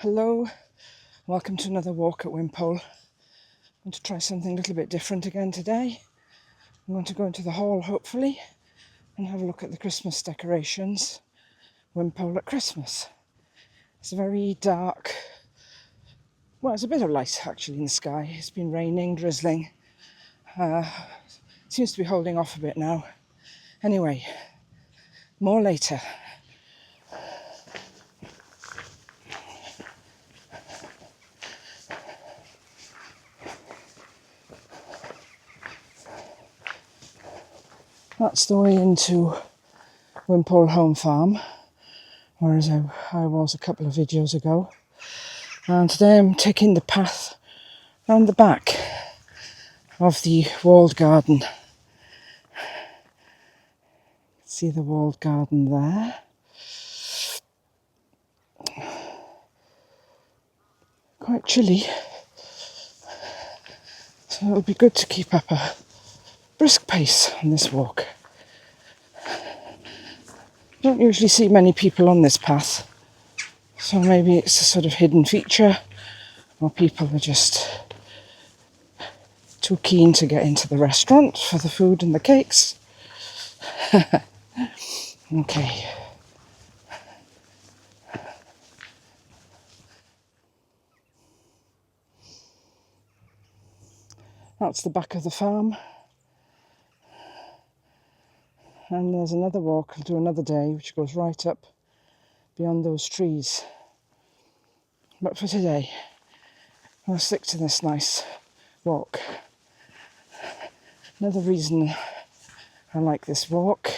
Hello, welcome to another walk at Wimpole. I'm going to try something a little bit different again today. I'm going to go into the hall, hopefully, and have a look at the Christmas decorations. Wimpole at Christmas. It's very dark. Well, there's a bit of light actually in the sky. It's been raining, drizzling. Seems to be holding off a bit now. Anyway, more later. That's the way into Wimpole Home Farm, whereas I was a couple of videos ago. And today I'm taking the path round the back of the walled garden. See the walled garden there. Quite chilly, so it'll be good to keep up a brisk pace on this walk. Don't usually see many people on this path, so maybe it's a sort of hidden feature, or people are just too keen to get into the restaurant for the food and the cakes. Okay. That's the back of the farm. And there's another walk I'll do another day, which goes right up beyond those trees. But for today, I'll stick to this nice walk. Another reason I like this walk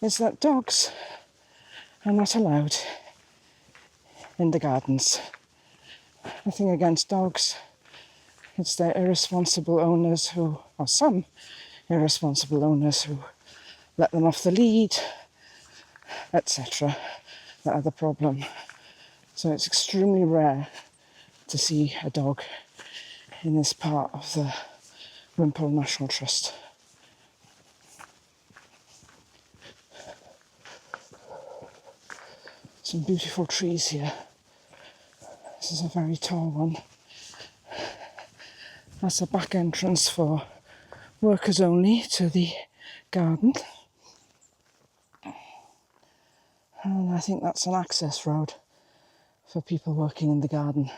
is that dogs are not allowed in the gardens. Nothing against dogs. It's their irresponsible owners or some irresponsible owners who let them off the lead, etc. that are the problem. So it's extremely rare to see a dog in this part of the Wimpole National Trust. Some beautiful trees here. This is a very tall one. That's a back entrance for workers only to the garden. And I think that's an access road for people working in the garden.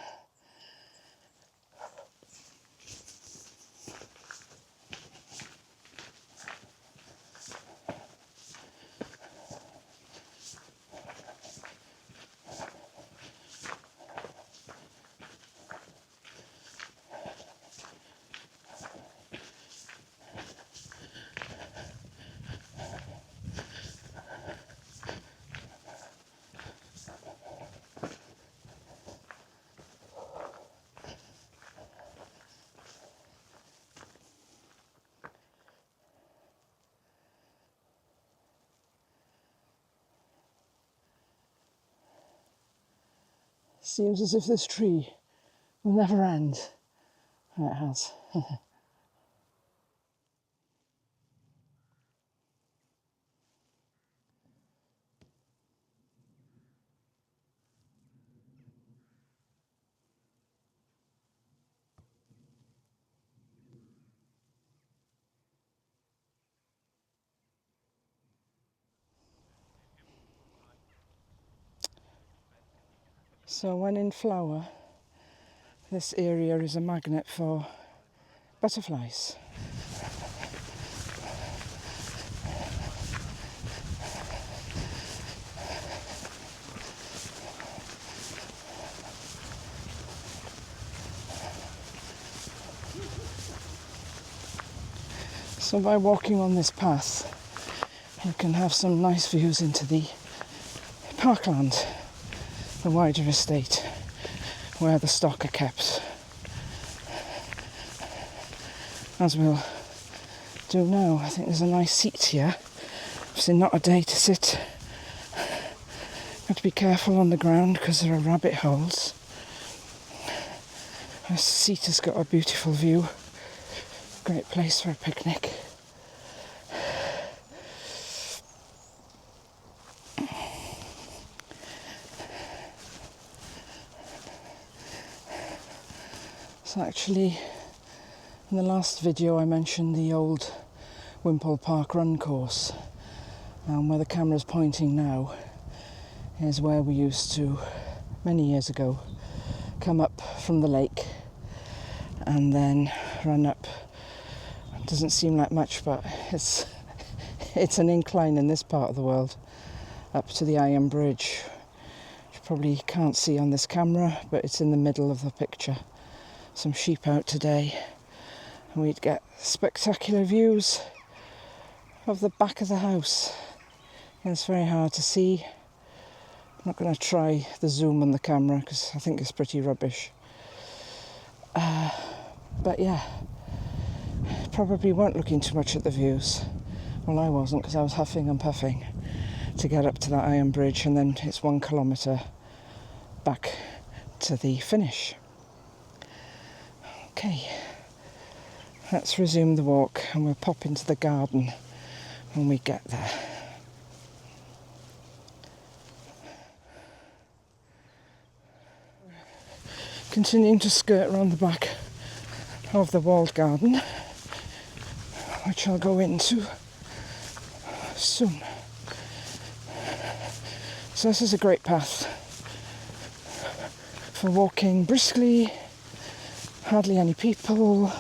Seems as if this tree will never end. And it has. So when in flower, this area is a magnet for butterflies. So by walking on this path, you can have some nice views into the parkland, the wider estate where the stock are kept. As we'll do now. I think there's a nice seat here. Obviously not a day to sit. Got to be careful on the ground because there are rabbit holes. This seat has got a beautiful view. Great place for a picnic. So actually, in the last video I mentioned the old Wimpole Park run course, and where the camera's pointing now is where we used to, many years ago, come up from the lake and then run up. It doesn't seem like much, but it's an incline in this part of the world up to the iron bridge. You probably can't see on this camera, but it's in the middle of the picture. Some sheep out today, and we'd get spectacular views of the back of the house. And it's very hard to see. I'm not going to try the zoom on the camera because I think it's pretty rubbish. But yeah, probably weren't looking too much at the views. Well, I wasn't, because I was huffing and puffing to get up to that iron bridge, and then it's 1 kilometre back to the finish. Okay, let's resume the walk, and we'll pop into the garden when we get there. Continuing to skirt around the back of the walled garden, which I'll go into soon. So this is a great path for walking briskly, hardly any people.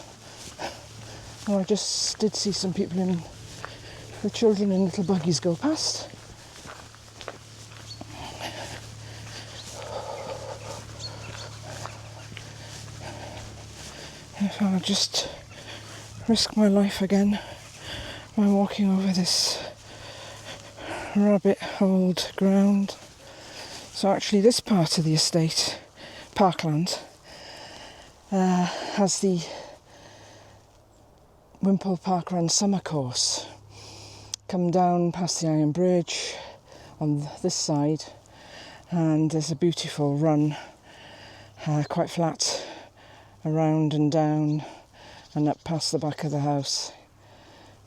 Oh, I just did see some people in, the children in little buggies go past. If I'll just risk my life again by walking over this rabbit holed ground. So actually this part of the estate, parkland, has the Wimpole Park Run summer course. Come down past the iron bridge on this side, and there's a beautiful run, quite flat, around and down and up past the back of the house.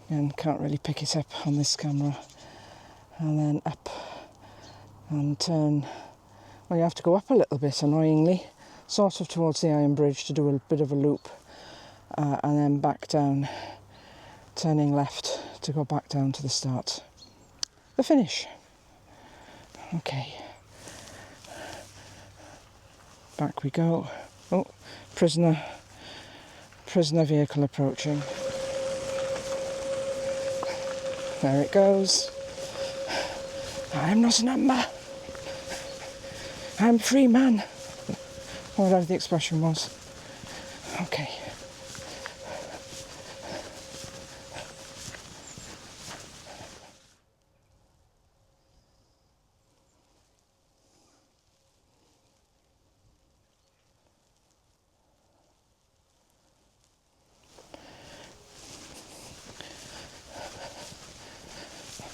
Again, can't really pick it up on this camera. And then up and turn. Well, you have to go up a little bit, annoyingly, sort of towards the iron bridge to do a bit of a loop, and then back down, turning left to go back down to the start. The finish. Okay. Back we go. Oh, prisoner vehicle approaching. There it goes. I'm not a number. I'm a free man. Or whatever the expression was. Okay.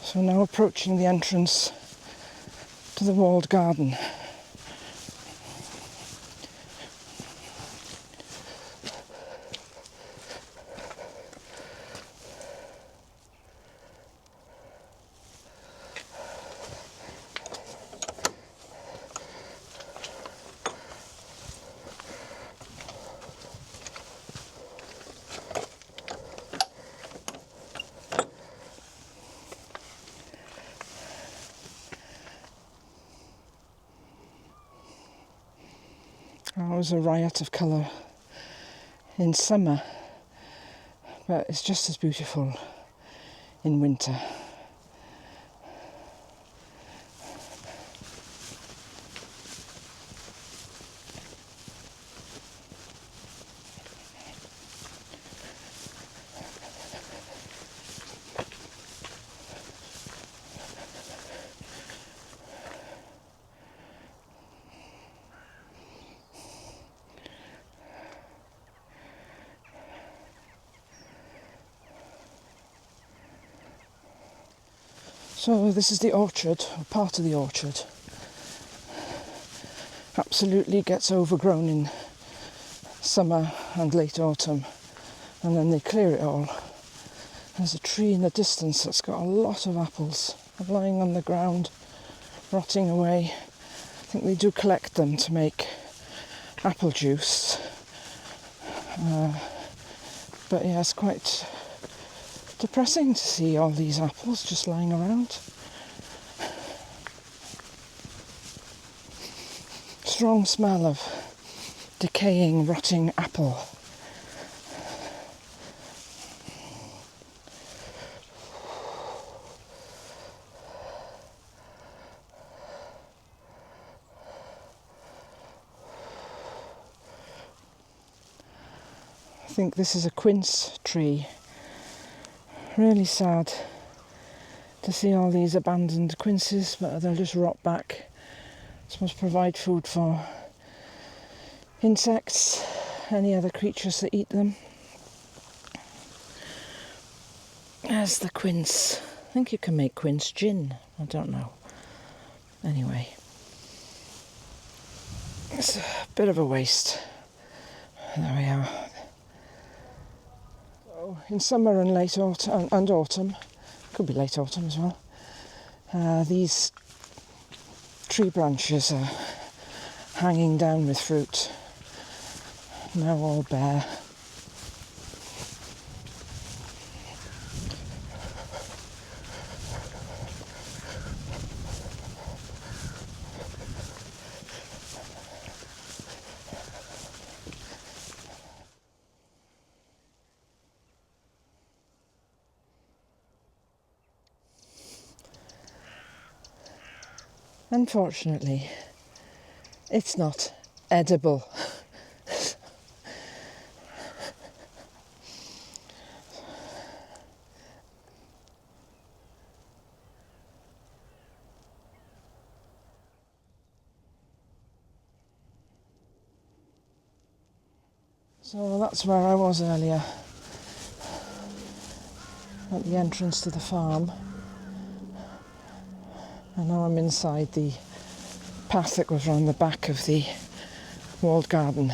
So now approaching the entrance to the walled garden. Oh, it was a riot of colour in summer, but it's just as beautiful in winter. So this is the orchard, or part of the orchard. Absolutely gets overgrown in summer and late autumn, and then they clear it all. There's a tree in the distance that's got a lot of apples lying on the ground, rotting away. I think they do collect them to make apple juice, But yeah, it's quite depressing to see all these apples just lying around. Strong smell of decaying, rotting apple. I think this is a quince tree. Really sad to see all these abandoned quinces, but they'll just rot back. Supposed to provide food for insects, any other creatures that eat them. There's the quince. I think you can make quince gin. I don't know. Anyway, it's a bit of a waste. There we are. So in summer and late autumn and autumn, could be late autumn as well, these tree branches are hanging down with fruit, now all bare. Unfortunately, it's not edible. So that's where I was earlier, at the entrance to the farm. And now I'm inside the path that goes around the back of the walled garden.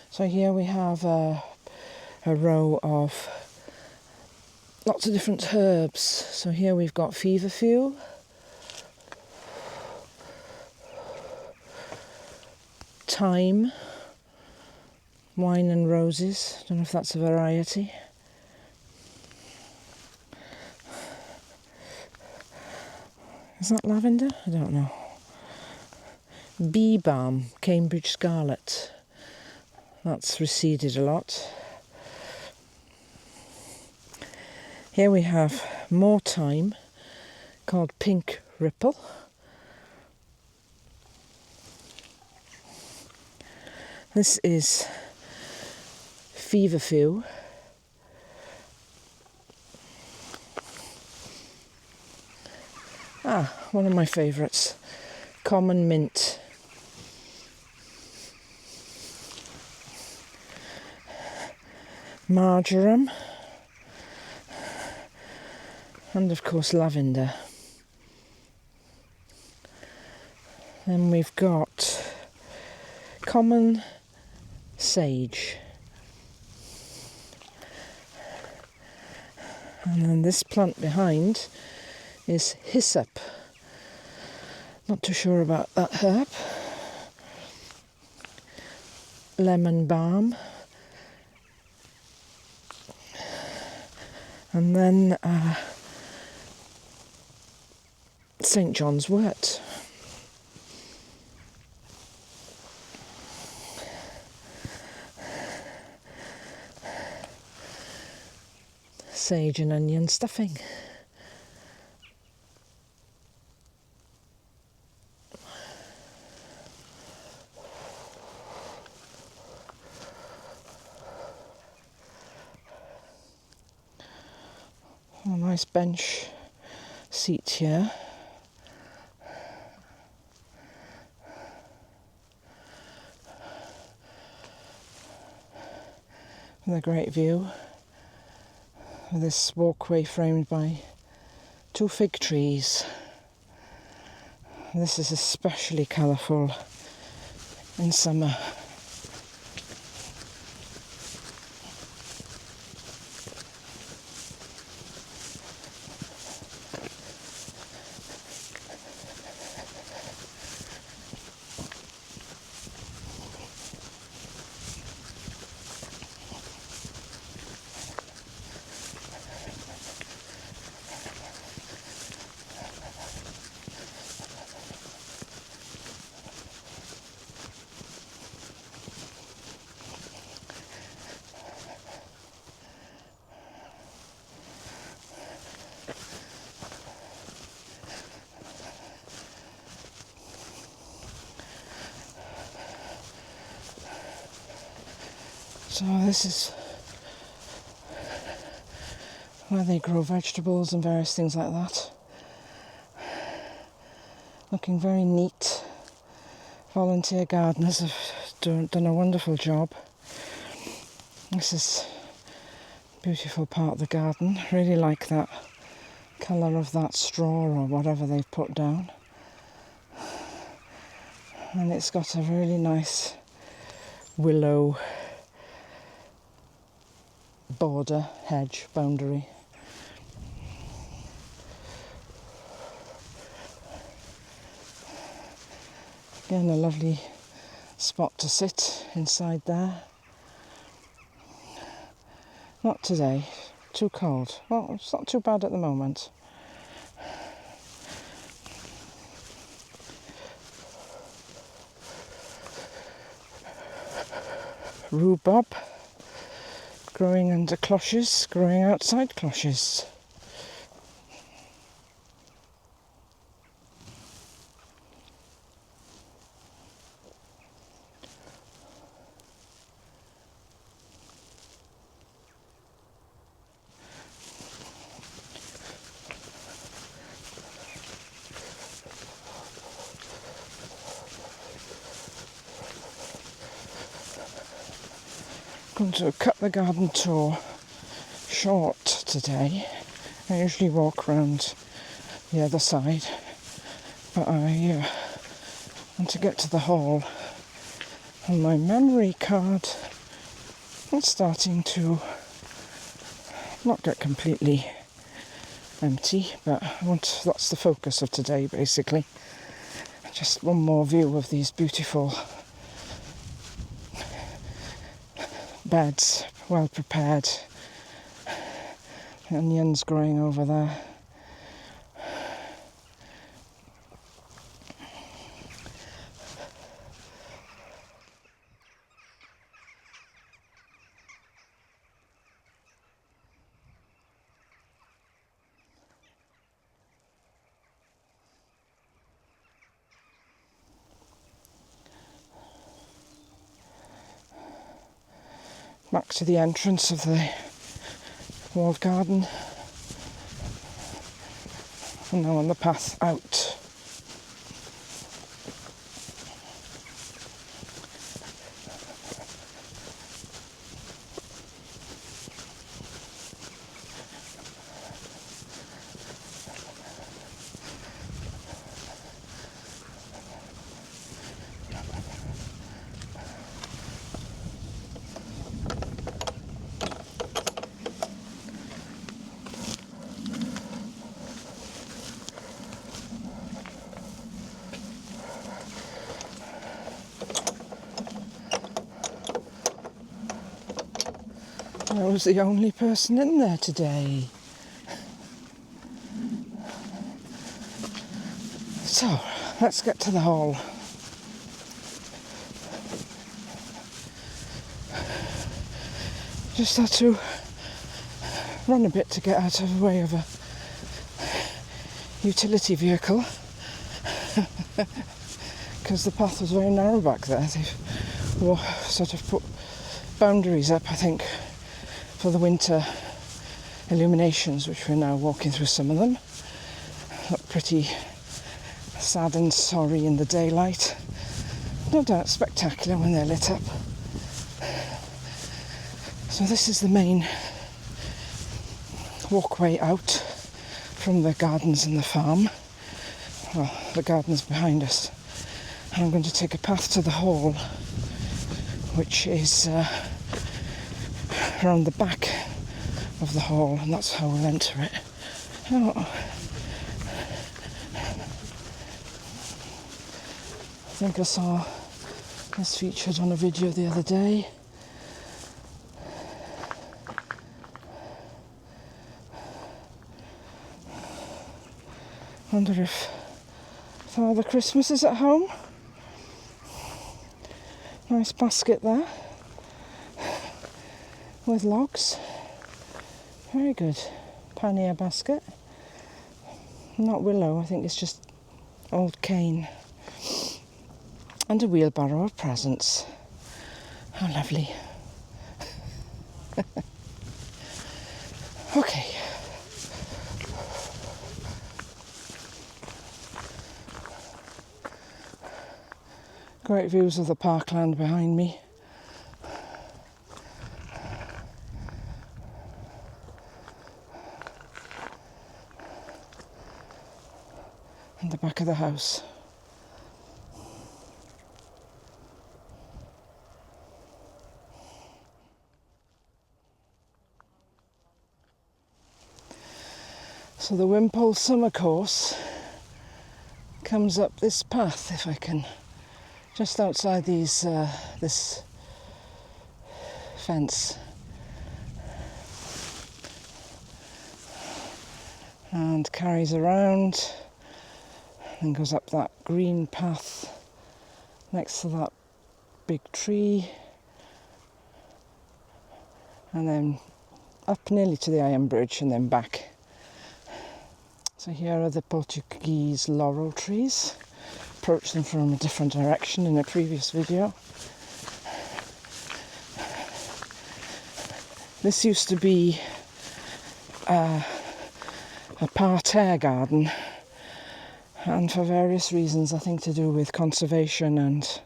So here we have a row of lots of different herbs. So here we've got feverfew, thyme, wine and roses. Don't know if that's a variety. Is that lavender? I don't know. Bee balm, Cambridge scarlet. That's receded a lot. Here we have more thyme called pink ripple. This is feverfew. One of my favourites, common mint. Marjoram, and of course lavender. Then we've got common sage. And then this plant behind is hyssop. Not too sure about that herb. Lemon balm. And then St. John's wort. Sage and onion stuffing. A nice bench seat here. With a great view. This walkway framed by 2 fig trees. This is especially colourful in summer. So this is where they grow vegetables and various things like that. Looking very neat. Volunteer gardeners have done a wonderful job. This is a beautiful part of the garden. Really like that colour of that straw or whatever they've put down. And it's got a really nice willow border, hedge, boundary. Again, a lovely spot to sit inside there. Not today, too cold. Well, it's not too bad at the moment. Rhubarb growing under cloches, growing outside cloches. I'm going to cut the garden tour short today. I usually walk round the other side, but I want to get to the hall. And my memory card is starting to not get completely empty, but that's the focus of today basically. Just one more view of these beautiful beds, well prepared. Onions growing over there. Back to the entrance of the walled garden. And now on the path out. I was the only person in there today. So, let's get to the hall. Just had to run a bit to get out of the way of a utility vehicle because the path was very narrow back there. They've sort of put boundaries up, I think, for the winter illuminations, which we're now walking through some of them. Look pretty sad and sorry in the daylight. No doubt spectacular when they're lit up. So this is the main walkway out from the gardens and the farm. Well, the garden's behind us. And I'm going to take a path to the hall, which is around the back of the hall, and that's how we'll enter it. Oh. I think I saw this featured on a video the other day. Wonder if Father Christmas is at home. Nice basket there with logs. Very good. Pannier basket. Not willow, I think it's just old cane. And a wheelbarrow of presents. How lovely. Okay. Great views of the parkland behind me. And the back of the house. So the Wimpole summer course comes up this path, if I can, just outside these this fence, and carries around and goes up that green path next to that big tree, and then up nearly to the iron bridge and then back. So here are the Portuguese laurel trees. Approached them from a different direction in a previous video. This used to be a parterre garden, and for various reasons, I think to do with conservation and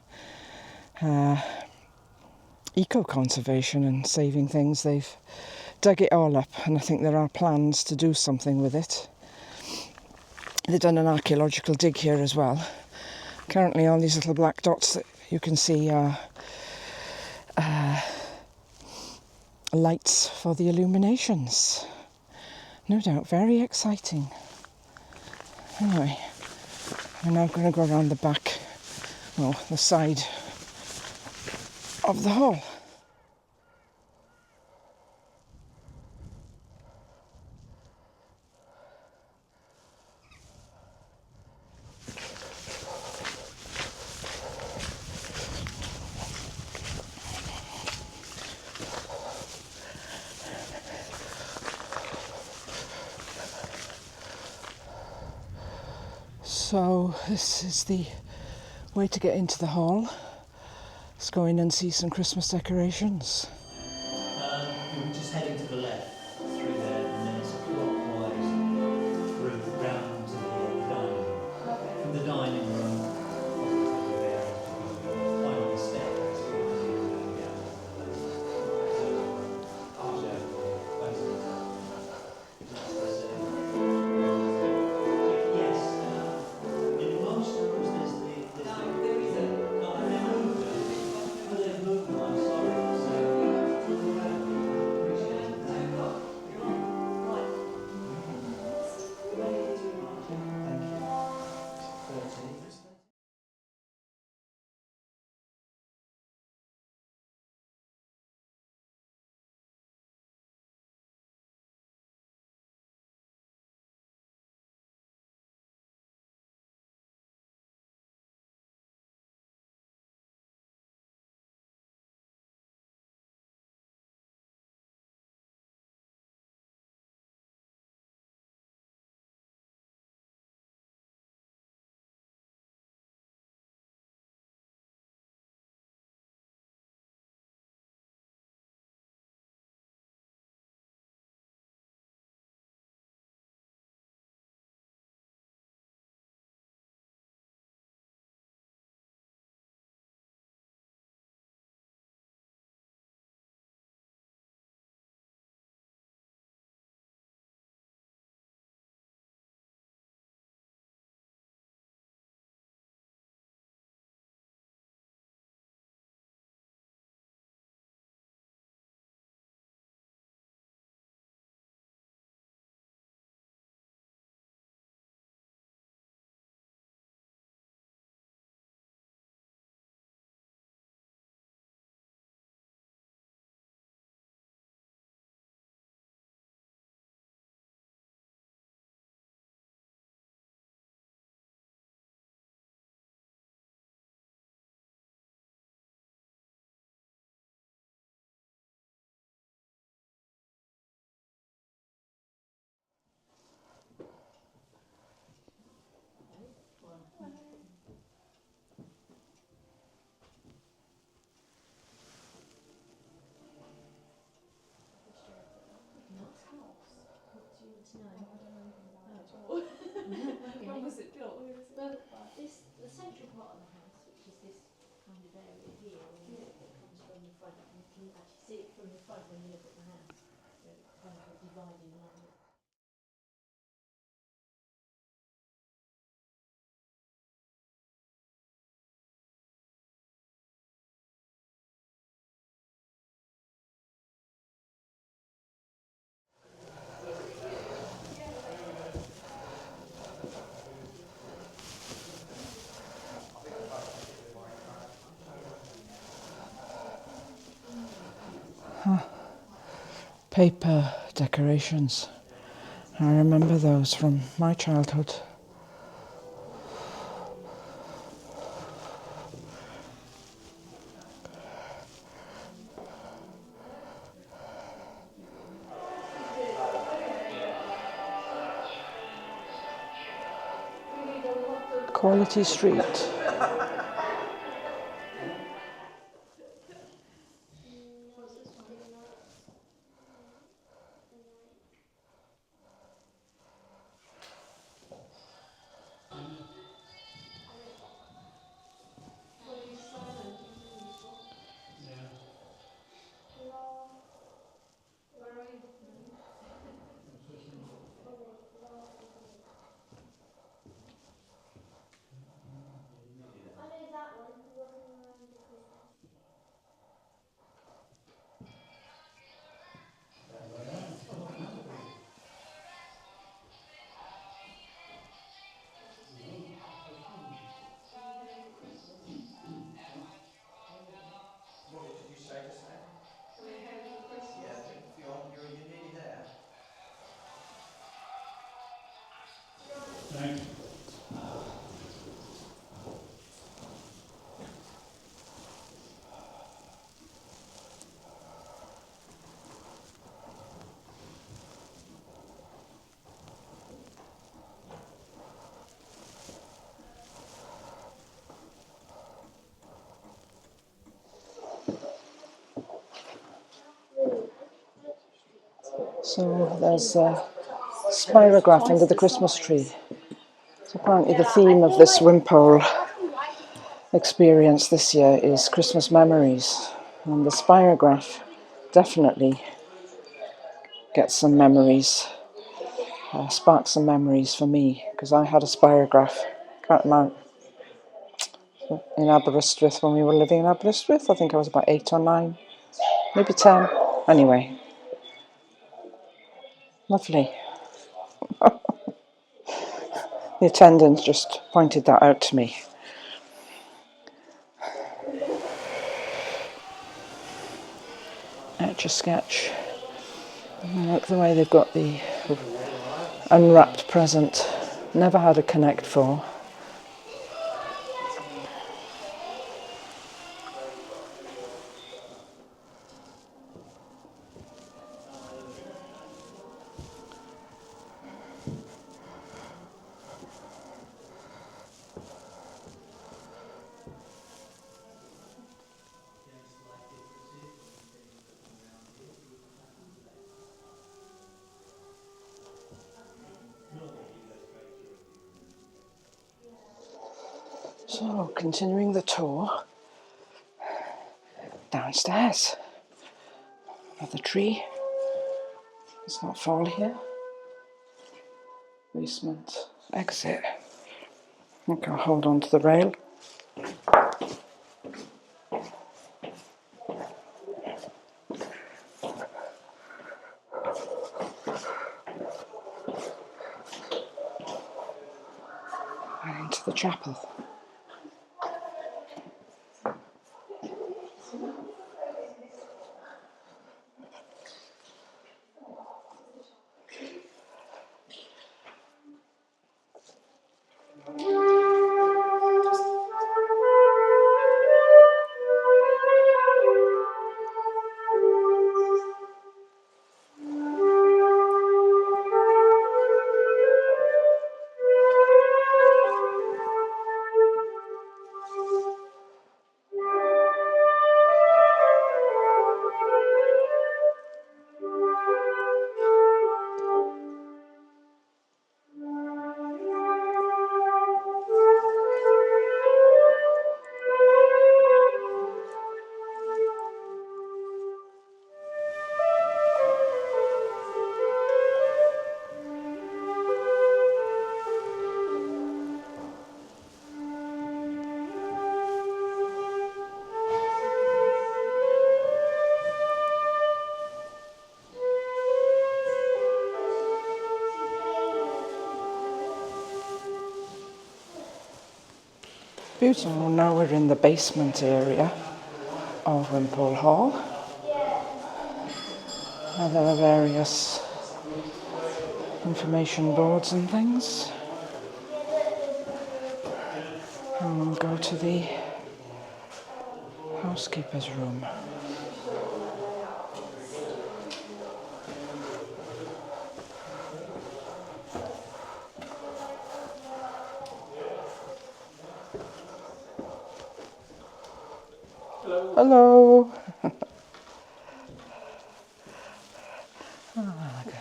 eco-conservation and saving things, they've dug it all up, and I think there are plans to do something with it. They've done an archaeological dig here as well. Currently all these little black dots that you can see are lights for the illuminations. No doubt very exciting. Anyway, we're now going to go around the back, well, the side of the hall. So this is the way to get into the hall. Let's go in and see some Christmas decorations. We're just heading to the left through there, and then it's clockwise through round to the dining room. Okay. From the dining room, obviously there, climb on the stairs. There is a. No, they moved them. Well, they've moved them, I'm sorry. So kind of area here, and it comes from the front. You can actually see it from the front when you look at the house. So it's kind of a dividing line. Paper decorations. I remember those from my childhood. Quality Street. What did you say just now? We're home for Christmas. Yeah, I think you're nearly there. Thanks. So there's a spirograph under the Christmas tree. So apparently the theme of this Wimpole experience this year is Christmas memories. And the spirograph definitely gets some memories, sparks some memories for me, because I had a spirograph, can't remember, in Aberystwyth when we were living in Aberystwyth. I think I was about 8 or 9, maybe 10. Anyway, lovely. The attendant just pointed that out to me. Etch a sketch. I like the way they've got the unwrapped present. Never had a Connect 4. So, continuing the tour downstairs. Another tree. Let's not fall here. Basement exit. I think I'll hold on to the rail. And into the chapel. Beautiful. Now we're in the basement area of Wimpole Hall. And there are various information boards and things. And we'll go to the housekeeper's room. Hello. Hello. Ah, God.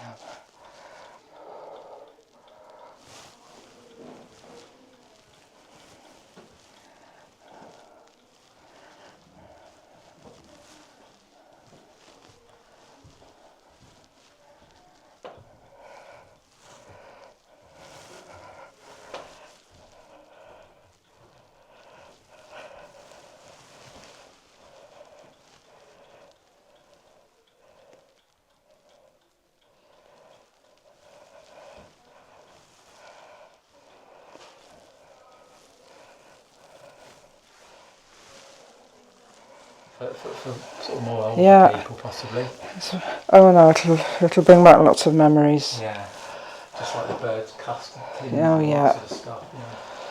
For sort of more older Yeah. people, possibly. Oh no, it'll bring back lots of memories. Yeah. Just like the birds custard tins Oh, and yeah. that sort of stuff. You know,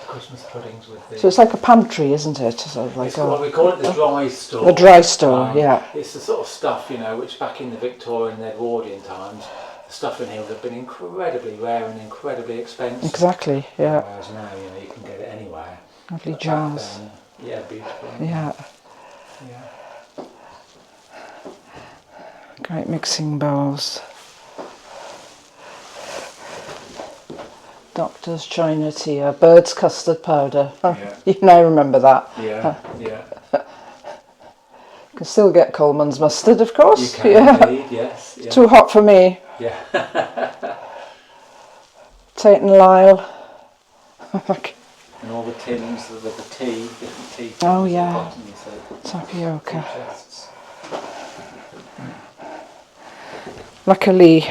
Christmas puddings with the. So it's like a pantry, isn't it? Sort of like Well, we call it the dry store. The dry store, yeah. It's the sort of stuff, you know, which back in the Victorian and Edwardian times, the stuff in here would have been incredibly rare and incredibly expensive. Exactly, yeah. Whereas now, you know, you can get it anywhere. Lovely But back jars. then, yeah, beautiful. Yeah. Yeah. Great mixing bowls. Doctor's China tea, bird's custard powder. Yeah. You know, I remember that. Yeah, yeah. You can still get Coleman's mustard, of course. You can Yeah. indeed, yes. Yeah. Too hot for me. Yeah. Tate and Lyle. And all the tins with the tea, different tea tins Oh, at the yeah. bottom, you see. Tapioca. Tea chests. Luckily,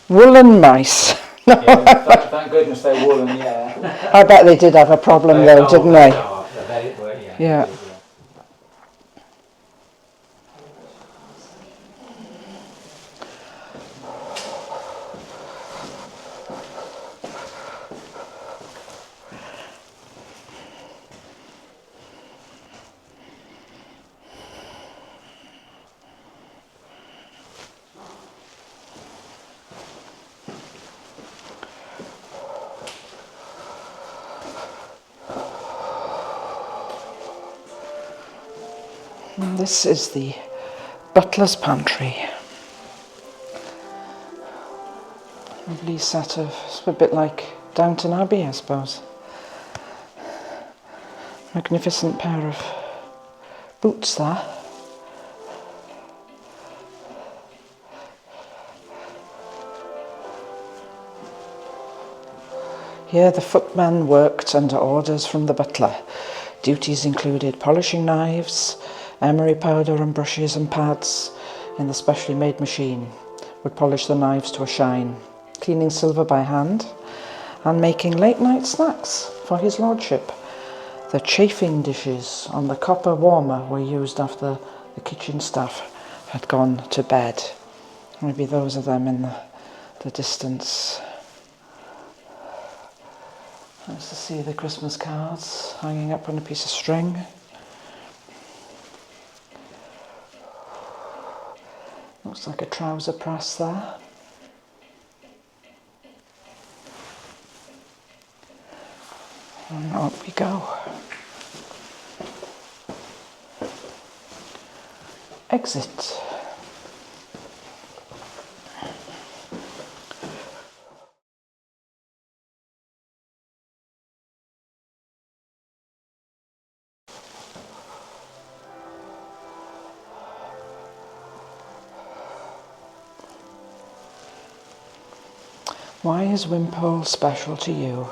woolen mice. Yeah, thank goodness they're woolen, yeah. I bet they did have a problem though, didn't they? Yeah. Yeah. And this is the butler's pantry. Lovely set of, it's a bit like Downton Abbey, I suppose. Magnificent pair of boots there. Here the footman worked under orders from the butler. Duties included polishing knives, emery powder and brushes and pads in the specially made machine, would polish the knives to a shine, cleaning silver by hand, and making late night snacks for his lordship. The chafing dishes on the copper warmer were used after the kitchen staff had gone to bed. Maybe those of them in the distance. Nice to see the Christmas cards hanging up on a piece of string. Looks like a trouser press there. And up we go. Exit. Why is Wimpole special to you?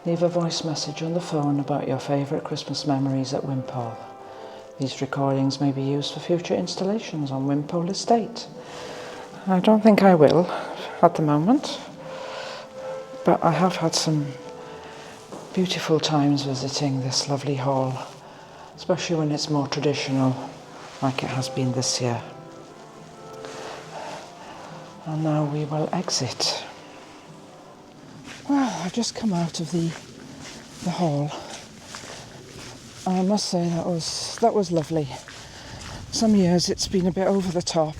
Leave a voice message on the phone about your favourite Christmas memories at Wimpole. These recordings may be used for future installations on Wimpole Estate. I don't think I will at the moment, but I have had some Beautiful times visiting this lovely hall, especially when it's more traditional, like it has been this year. And now we will exit. Well, I've just come out of the hall. I must say that was lovely. Some years it's been a bit over the top,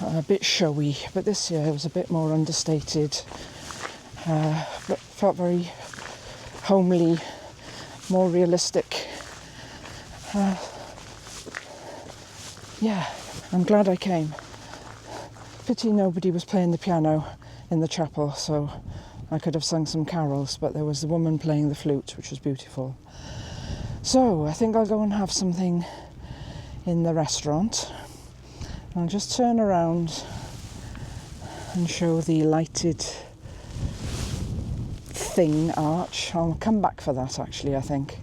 a bit showy, but this year it was a bit more understated, but felt very homely, more realistic. Yeah, I'm glad I came. Pity nobody was playing the piano in the chapel, so I could have sung some carols, but there was the woman playing the flute, which was beautiful. So I think I'll go and have something in the restaurant. I'll just turn around and show the lighted thing arch. I'll come back for that actually, I think.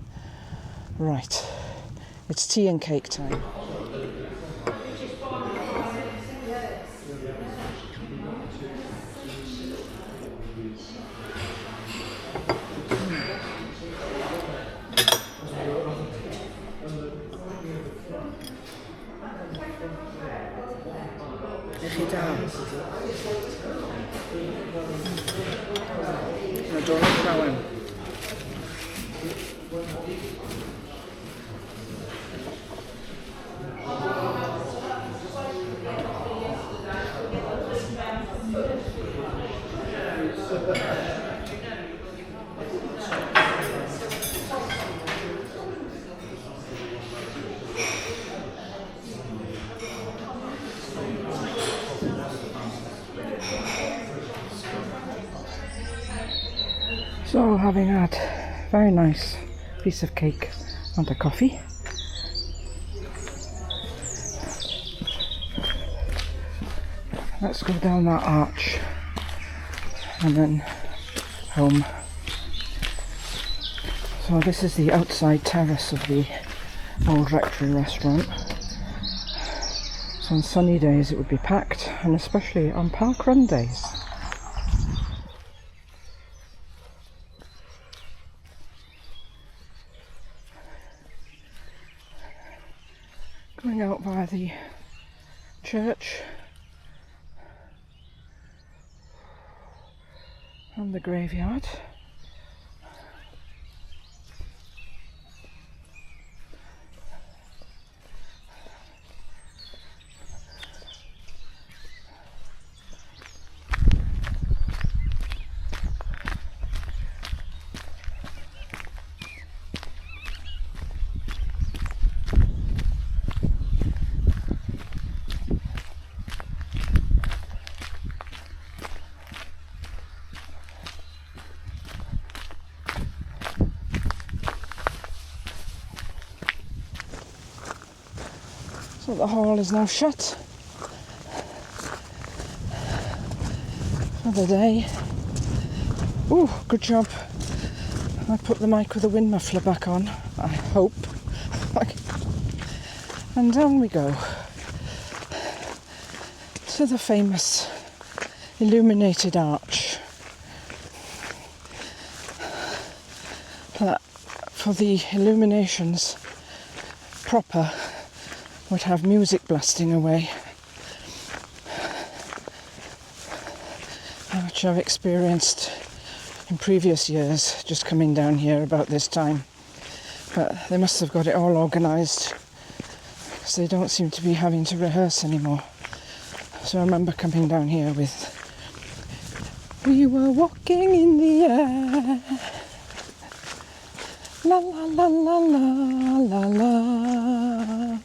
Right, it's tea and cake time. So, having had a very nice piece of cake and a coffee, let's go down that arch and then home. So this is the outside terrace of the old rectory restaurant. So on sunny days it would be packed, and especially on park run days. Going out via the church and the graveyard. So the hall is now shut for the day. Ooh, good job. I put the mic with the wind muffler back on, I hope. And down we go to the famous illuminated arch. That for the illuminations proper would have music blasting away, which I've experienced in previous years just coming down here about this time. But they must have got it all organised because they don't seem to be having to rehearse anymore. So I remember coming down here with "We were walking in the air, la la la la la la la.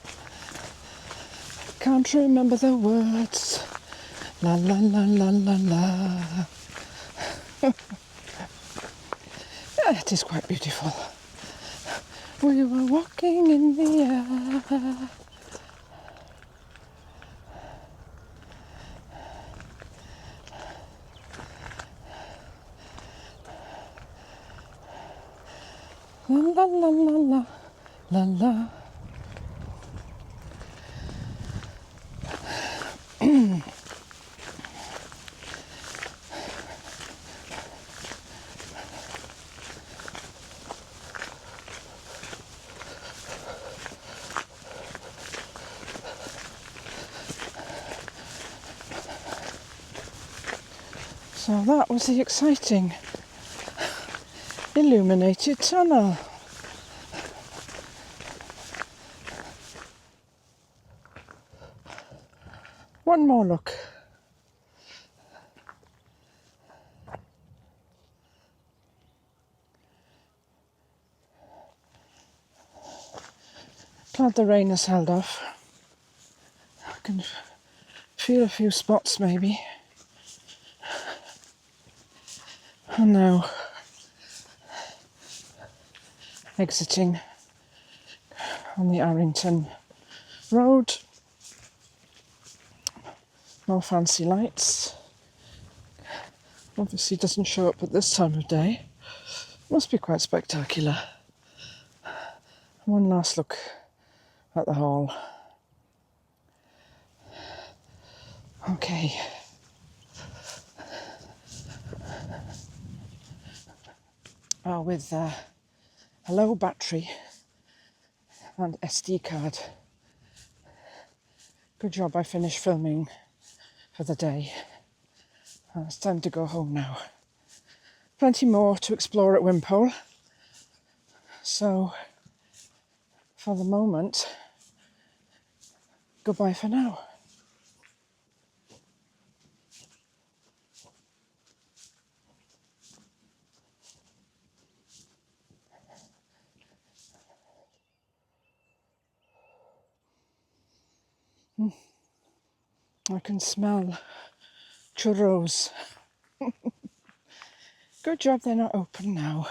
Can't remember the words, la la la la la la." Yeah, it is quite beautiful. We were walking in the air. La la la la la la. So that was the exciting illuminated tunnel. One more look. Glad the rain has held off. I can feel a few spots maybe. And now exiting on the Arrington Road. No fancy lights. Obviously doesn't show up at this time of day. Must be quite spectacular. One last look at the hall. Okay. With a low battery and SD card. Good job I finished filming for the day. It's time to go home now. Plenty more to explore at Wimpole. So, for the moment, goodbye for now. I can smell churros. Good job they're not open now.